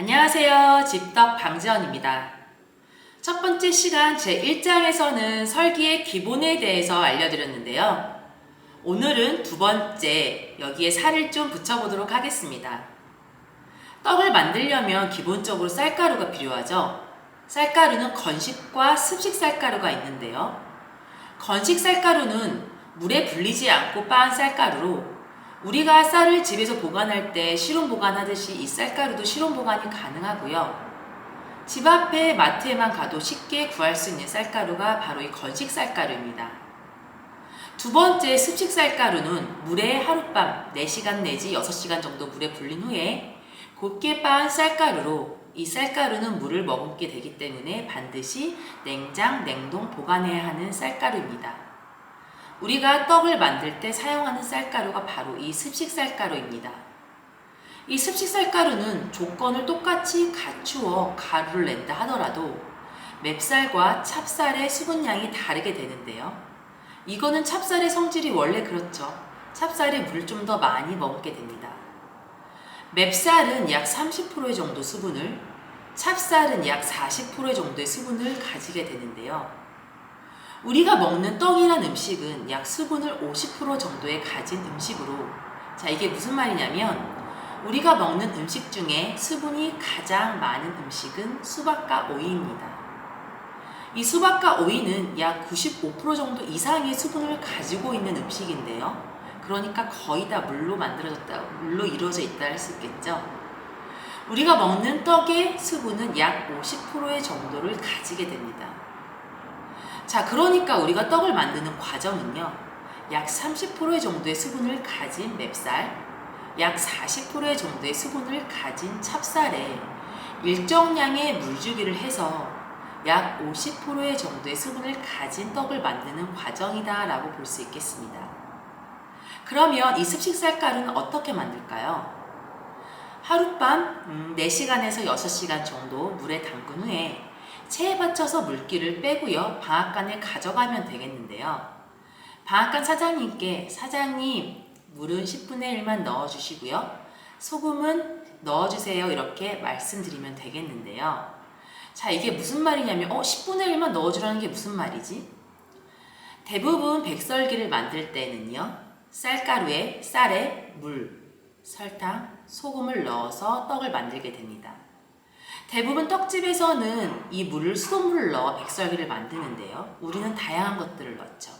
안녕하세요. 집떡 방지연입니다. 첫 번째 시간 제1장에서는 설기의 기본에 대해서 알려드렸는데요. 오늘은 두 번째, 여기에 살을 좀 붙여보도록 하겠습니다. 떡을 만들려면 기본적으로 쌀가루가 필요하죠. 쌀가루는 건식과 습식 쌀가루가 있는데요. 건식 쌀가루는 물에 불리지 않고 빻은 쌀가루로 우리가 쌀을 집에서 보관할 때 실온 보관하듯이 이 쌀가루도 실온 보관이 가능하고요. 집 앞에 마트에만 가도 쉽게 구할 수 있는 쌀가루가 바로 이 건식 쌀가루입니다. 두 번째 습식 쌀가루는 물에 하룻밤 4시간 내지 6시간 정도 물에 불린 후에 곱게 빻은 쌀가루로 이 쌀가루는 물을 머금게 되기 때문에 반드시 냉장, 냉동 보관해야 하는 쌀가루입니다. 우리가 떡을 만들 때 사용하는 쌀가루가 바로 이 습식 쌀가루입니다. 이 습식 쌀가루는 조건을 똑같이 갖추어 가루를 낸다 하더라도 맵쌀과 찹쌀의 수분량이 다르게 되는데요. 이거는 찹쌀의 성질이 원래 그렇죠. 찹쌀에 물을 좀 더 많이 머금게 됩니다. 맵쌀은 약 30% 정도 수분을, 찹쌀은 약 40% 정도의 수분을 가지게 되는데요. 우리가 먹는 떡이란 음식은 약 수분을 50% 정도에 가진 음식으로, 자, 이게 무슨 말이냐면 우리가 먹는 음식 중에 수분이 가장 많은 음식은 수박과 오이입니다. 이 수박과 오이는 약 95% 정도 이상의 수분을 가지고 있는 음식인데요. 그러니까 거의 다 물로 이루어져 있다 할 수 있겠죠. 우리가 먹는 떡의 수분은 약 50%의 정도를 가지게 됩니다. 자, 그러니까 우리가 떡을 만드는 과정은요, 약 30% 정도의 수분을 가진 맵쌀, 약 40% 정도의 수분을 가진 찹쌀에 일정량의 물주기를 해서 약 50% 정도의 수분을 가진 떡을 만드는 과정이다 라고 볼 수 있겠습니다. 그러면 이 습식 쌀가루는 어떻게 만들까요? 하룻밤 4시간에서 6시간 정도 물에 담근 후에 체에 받쳐서 물기를 빼고요. 방앗간에 가져가면 되겠는데요. 방앗간 사장님께 사장님 물은 10분의 1만 넣어주시고요. 소금은 넣어주세요. 이렇게 말씀드리면 되겠는데요. 자, 이게 무슨 말이냐면 10분의 1만 넣어주라는 게 무슨 말이지? 대부분 백설기를 만들 때는요. 쌀가루에 쌀에 물, 설탕, 소금을 넣어서 떡을 만들게 됩니다. 대부분 떡집에서는 이 물을 수돗물을 넣어 백설기를 만드는데요. 우리는 다양한 것들을 넣죠.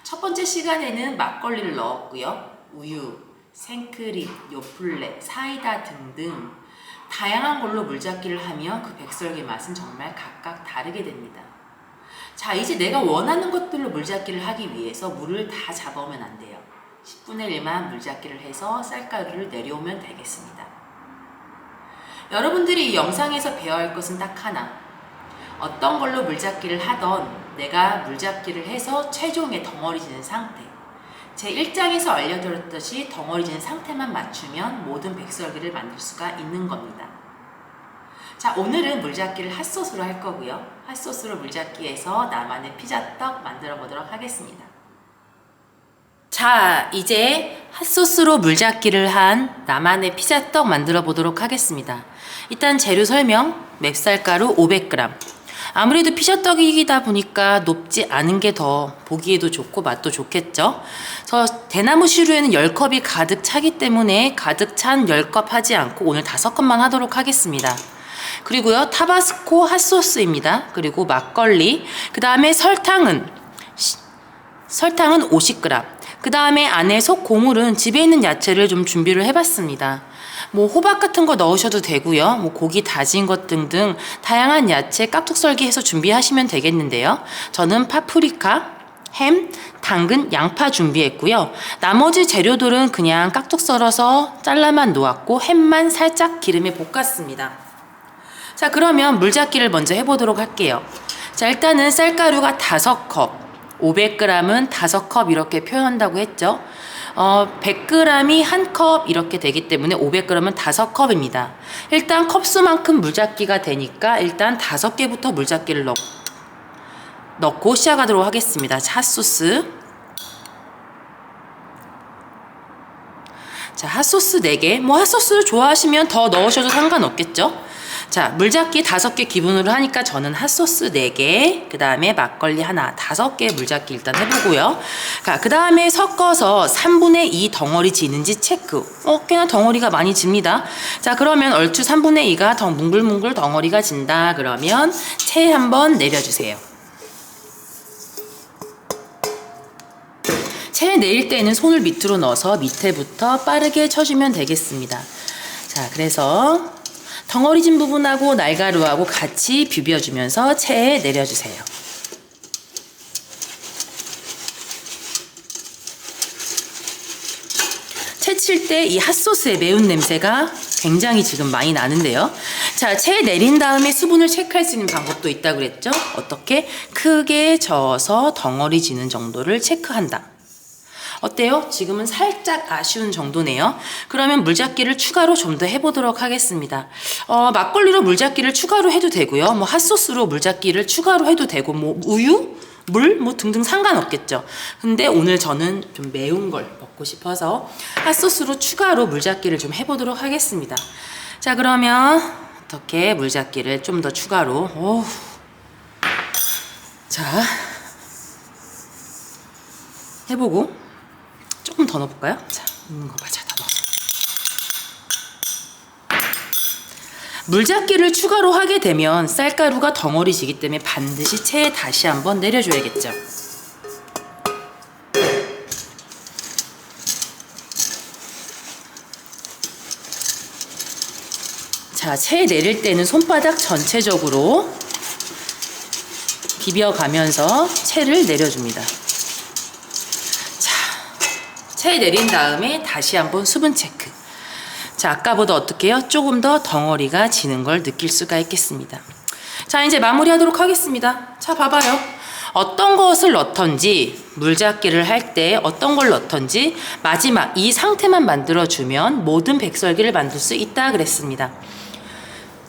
첫 번째 시간에는 막걸리를 넣었고요. 우유, 생크림, 요플레, 사이다 등등 다양한 걸로 물잡기를 하면 그 백설기 맛은 정말 각각 다르게 됩니다. 자, 이제 내가 원하는 것들로 물잡기를 하기 위해서 물을 다 잡아오면 안 돼요. 10분의 1만 물잡기를 해서 쌀가루를 내려오면 되겠습니다. 여러분들이 이 영상에서 배워야 할 것은 딱 하나. 어떤 걸로 물잡기를 하던 내가 물잡기를 해서 최종의 덩어리지는 상태. 제 1장에서 알려드렸듯이 덩어리지는 상태만 맞추면 모든 백설기를 만들 수가 있는 겁니다. 자, 오늘은 물잡기를 핫소스로 할 거고요. 핫소스로 물잡기해서 나만의 피자떡 만들어 보도록 하겠습니다. 자, 이제 핫소스로 물잡기를 한 나만의 피자떡 만들어 보도록 하겠습니다. 일단 재료 설명, 맵쌀가루 500g. 아무래도 피자떡이다 보니까 높지 않은 게 더 보기에도 좋고 맛도 좋겠죠. 그래서 대나무 시루에는 10컵이 가득 차기 때문에 가득 찬 10컵 하지 않고 오늘 5컵만 하도록 하겠습니다. 그리고요, 타바스코 핫소스입니다. 그리고 막걸리, 그 다음에 설탕은 50g. 그 다음에 안에 속 고물은 집에 있는 야채를 좀 준비를 해봤습니다. 뭐 호박 같은 거 넣으셔도 되고요. 뭐 고기 다진 것 등등 다양한 야채 깍둑썰기 해서 준비하시면 되겠는데요. 저는 파프리카, 햄, 당근, 양파 준비했고요. 나머지 재료들은 그냥 깍둑 썰어서 잘라만 놓았고 햄만 살짝 기름에 볶았습니다. 자, 그러면 물잡기를 먼저 해보도록 할게요. 자, 일단은 쌀가루가 5컵, 500g은 5컵 이렇게 표현한다고 했죠. 100g이 1컵 이렇게 되기 때문에 500g은 5컵입니다. 일단 컵수만큼 물잡기가 되니까 일단 5개부터 물잡기를 넣고 시작하도록 하겠습니다. 핫소스. 자, 핫소스 4개. 뭐 핫소스를 좋아하시면 더 넣으셔도 상관없겠죠? 자, 물잡기 5개 기본으로 하니까 저는 핫소스 4개, 그 다음에 막걸리 하나, 5개 물잡기 일단 해보고요. 그 다음에 섞어서 3분의 2 덩어리 지는지 체크. 꽤나 덩어리가 많이 집니다. 자, 그러면 얼추 3분의 2가 더 뭉글뭉글 덩어리가 진다. 그러면 체에 한번 내려주세요. 체에 내릴 때는 손을 밑으로 넣어서 밑에부터 빠르게 쳐주면 되겠습니다. 자, 그래서 덩어리 진 부분하고 날가루하고 같이 비벼주면서 체에 내려주세요. 채 칠 때 이 핫소스의 매운 냄새가 굉장히 지금 많이 나는데요. 자, 체에 내린 다음에 수분을 체크할 수 있는 방법도 있다고 그랬죠? 어떻게? 크게 저어서 덩어리 지는 정도를 체크한다. 어때요? 지금은 살짝 아쉬운 정도네요. 그러면 물잡기를 추가로 좀 더 해보도록 하겠습니다. 막걸리로 물잡기를 추가로 해도 되고요. 뭐 핫소스로 물잡기를 추가로 해도 되고, 뭐 우유? 물? 뭐 등등 상관없겠죠. 근데 오늘 저는 좀 매운 걸 먹고 싶어서 핫소스로 추가로 물잡기를 좀 해보도록 하겠습니다. 자, 그러면 어떻게 물잡기를 좀 더 추가로. 자, 해보고 조금 더 넣어볼까요? 자, 있는 거 맞아, 다 넣어. 물잡기를 추가로 하게 되면 쌀가루가 덩어리지기 때문에 반드시 체에 다시 한번 내려줘야겠죠. 자, 체에 내릴 때는 손바닥 전체적으로 비벼가면서 체를 내려줍니다. 체에 내린 다음에 다시 한번 수분 체크. 자, 아까보다 어떻게 해요? 조금 더 덩어리가 지는 걸 느낄 수가 있겠습니다. 자, 이제 마무리하도록 하겠습니다. 자, 봐봐요. 어떤 것을 넣던지, 물잡기를 할 때 어떤 걸 넣던지 마지막 이 상태만 만들어주면 모든 백설기를 만들 수 있다 그랬습니다.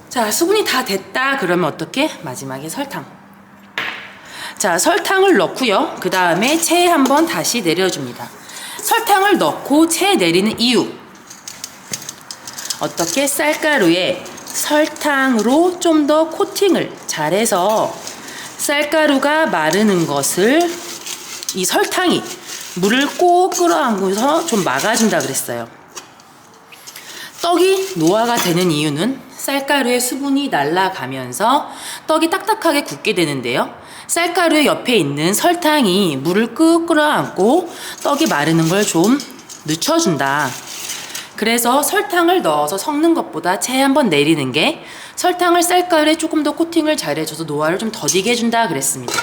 자, 수분이 다 됐다 그러면 어떻게? 마지막에 설탕. 자, 설탕을 넣고요. 그 다음에 체에 한번 다시 내려줍니다. 설탕을 넣고 체에 내리는 이유. 어떻게? 쌀가루에 설탕으로 좀 더 코팅을 잘해서 쌀가루가 마르는 것을 이 설탕이 물을 꼭 끌어안고서 좀 막아준다 그랬어요. 떡이 노화가 되는 이유는 쌀가루의 수분이 날아가면서 떡이 딱딱하게 굳게 되는데요. 쌀가루의 옆에 있는 설탕이 물을 끄 끌어안고 떡이 마르는 걸 좀 늦춰준다. 그래서 설탕을 넣어서 섞는 것보다 체에 한번 내리는 게 설탕을 쌀가루에 조금 더 코팅을 잘해줘서 노화를 좀 더디게 해준다 그랬습니다.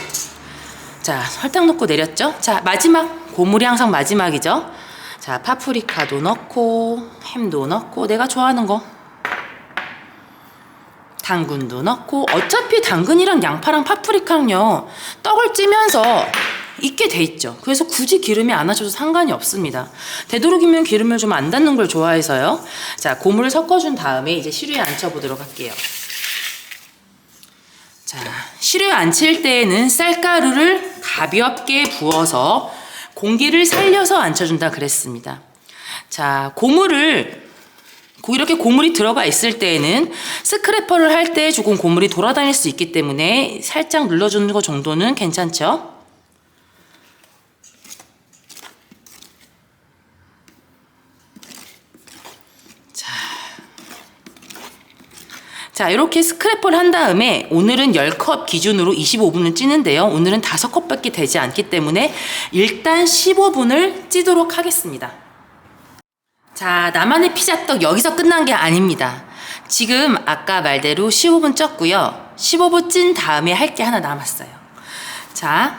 자, 설탕 넣고 내렸죠? 자, 마지막. 고물이 항상 마지막이죠? 자, 파프리카도 넣고 햄도 넣고 내가 좋아하는 거 당근도 넣고. 어차피 당근이랑 양파랑 파프리카랑요 떡을 찌면서 익게 돼 있죠. 그래서 굳이 기름이 안 하셔도 상관이 없습니다. 되도록이면 기름을 좀 안 닿는 걸 좋아해서요. 자, 고물을 섞어준 다음에 이제 시루에 앉혀보도록 할게요. 자, 시루에 앉힐 때에는 쌀가루를 가볍게 부어서 공기를 살려서 앉혀준다 그랬습니다. 자, 이렇게 고물이 들어가 있을 때에는 스크래퍼를 할 때 조금 고물이 돌아다닐 수 있기 때문에 살짝 눌러주는 거 정도는 괜찮죠? 자, 이렇게 스크래퍼를 한 다음에 오늘은 10컵 기준으로 25분을 찌는데요. 오늘은 5컵밖에 되지 않기 때문에 일단 15분을 찌도록 하겠습니다. 자, 나만의 피자떡 여기서 끝난 게 아닙니다. 지금 아까 말대로 15분 쪘고요. 15분 찐 다음에 할 게 하나 남았어요. 자,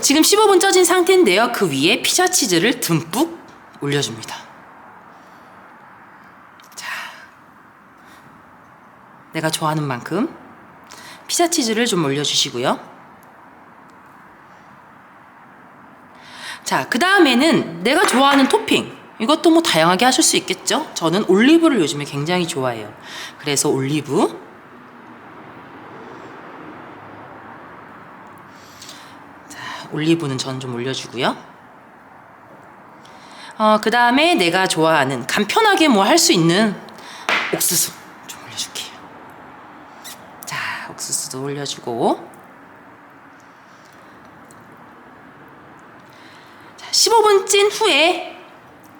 지금 15분 쪄진 상태인데요. 그 위에 피자 치즈를 듬뿍 올려줍니다. 내가 좋아하는 만큼 피자 치즈를 좀 올려주시고요. 자, 그 다음에는 내가 좋아하는 토핑. 이것도 뭐 다양하게 하실 수 있겠죠? 저는 올리브를 요즘에 굉장히 좋아해요. 그래서 올리브. 자, 올리브는 전 좀 올려주고요. 그 다음에 내가 좋아하는 간편하게 뭐 할 수 있는 옥수수 좀 올려줄게요. 자, 옥수수도 올려주고, 자, 15분 찐 후에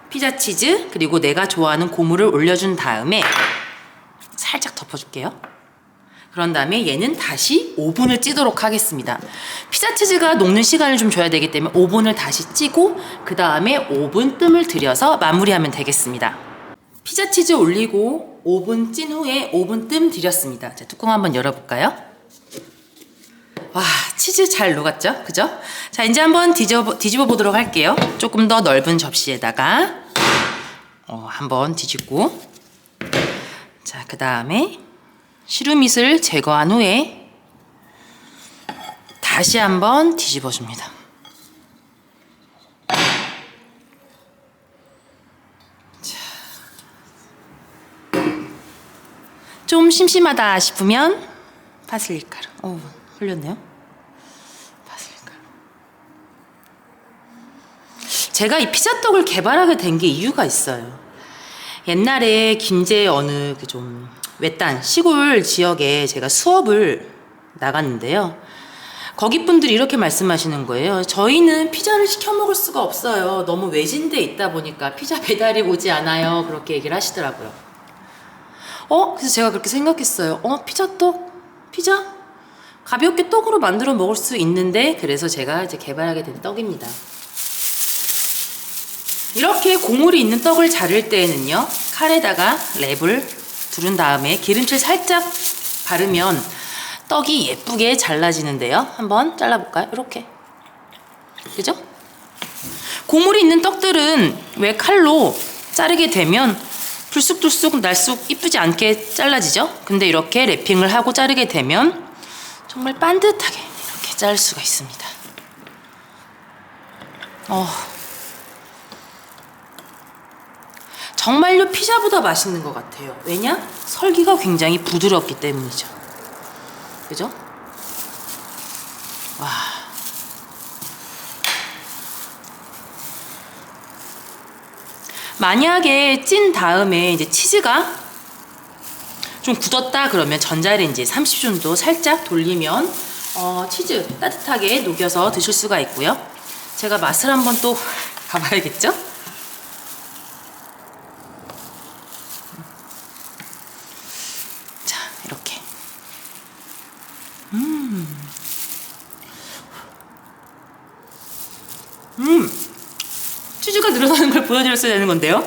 피자 치즈 그리고 내가 좋아하는 고무를 올려준 다음에 살짝 덮어줄게요. 그런 다음에 얘는 다시 오븐을 찌도록 하겠습니다. 피자 치즈가 녹는 시간을 좀 줘야 되기 때문에 오븐을 다시 찌고 그 다음에 오븐 뜸을 들여서 마무리하면 되겠습니다. 피자 치즈 올리고 오븐 찐 후에 오븐 뜸 들였습니다. 자, 뚜껑 한번 열어볼까요? 와, 치즈 잘 녹았죠? 그죠? 자, 이제 한번 뒤집어 보도록 할게요. 조금 더 넓은 접시에다가 한번 뒤집고, 자, 그 다음에 시루밋을 제거한 후에 다시 한번 뒤집어 줍니다. 좀 심심하다 싶으면 파슬리 가루. 흘렸네요. 파슬리 가루. 제가 이 피자떡을 개발하게 된 게 이유가 있어요. 옛날에 김제 어느 그 좀 외딴 시골 지역에 제가 수업을 나갔는데요. 거기 분들이 이렇게 말씀하시는 거예요. 저희는 피자를 시켜 먹을 수가 없어요. 너무 외진데 있다 보니까 피자 배달이 오지 않아요. 그렇게 얘기를 하시더라고요. 그래서 제가 그렇게 생각했어요. 피자떡? 피자? 가볍게 떡으로 만들어 먹을 수 있는데, 그래서 제가 이제 개발하게 된 떡입니다. 이렇게 고물이 있는 떡을 자를 때에는요, 칼에다가 랩을 두른 다음에 기름칠 살짝 바르면 떡이 예쁘게 잘라지는데요. 한번 잘라볼까요? 이렇게. 그죠? 고물이 있는 떡들은 왜 칼로 자르게 되면 불쑥불쑥 날쑥 이쁘지 않게 잘라지죠? 근데 이렇게 랩핑을 하고 자르게 되면 정말 반듯하게 이렇게 자를 수가 있습니다. 정말로 피자보다 맛있는 것 같아요. 왜냐? 설기가 굉장히 부드럽기 때문이죠. 그죠? 와. 만약에 찐 다음에 이제 치즈가 좀 굳었다 그러면 전자레인지에 30초 정도 살짝 돌리면 치즈 따뜻하게 녹여서 드실 수가 있고요. 제가 맛을 한번 또 봐봐야겠죠? 자, 이렇게. 치즈가 늘어나는 걸 보여드렸어야 되는 건데요.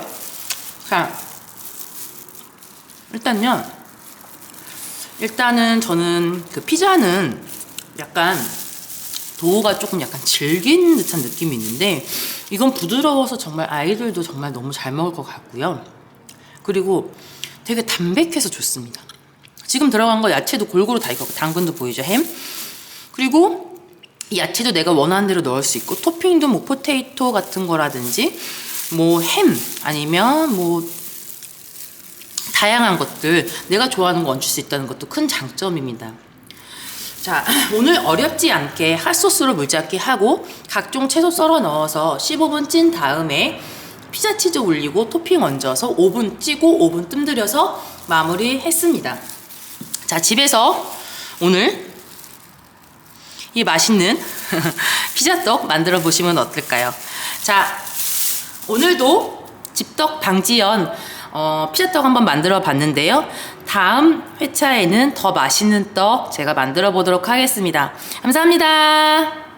자, 일단은 저는 그 피자는 약간 도우가 조금 약간 질긴 듯한 느낌이 있는데, 이건 부드러워서 정말 아이들도 정말 너무 잘 먹을 것 같고요. 그리고 되게 담백해서 좋습니다. 지금 들어간 거 야채도 골고루 다 있고, 당근도 보이죠? 햄. 그리고 이 야채도 내가 원하는 대로 넣을 수 있고, 토핑도 뭐 포테이토 같은 거라든지 뭐 햄 아니면 뭐 다양한 것들 내가 좋아하는 거 얹을 수 있다는 것도 큰 장점입니다. 자, 오늘 어렵지 않게 핫소스로 물잡기 하고 각종 채소 썰어 넣어서 15분 찐 다음에 피자 치즈 올리고 토핑 얹어서 오븐 찌고 오븐 뜸 들여서 마무리 했습니다. 자, 집에서 오늘 이 맛있는 피자떡 만들어 보시면 어떨까요? 자, 오늘도 집떡 방지연 피자떡 한번 만들어 봤는데요. 다음 회차에는 더 맛있는 떡 제가 만들어 보도록 하겠습니다. 감사합니다.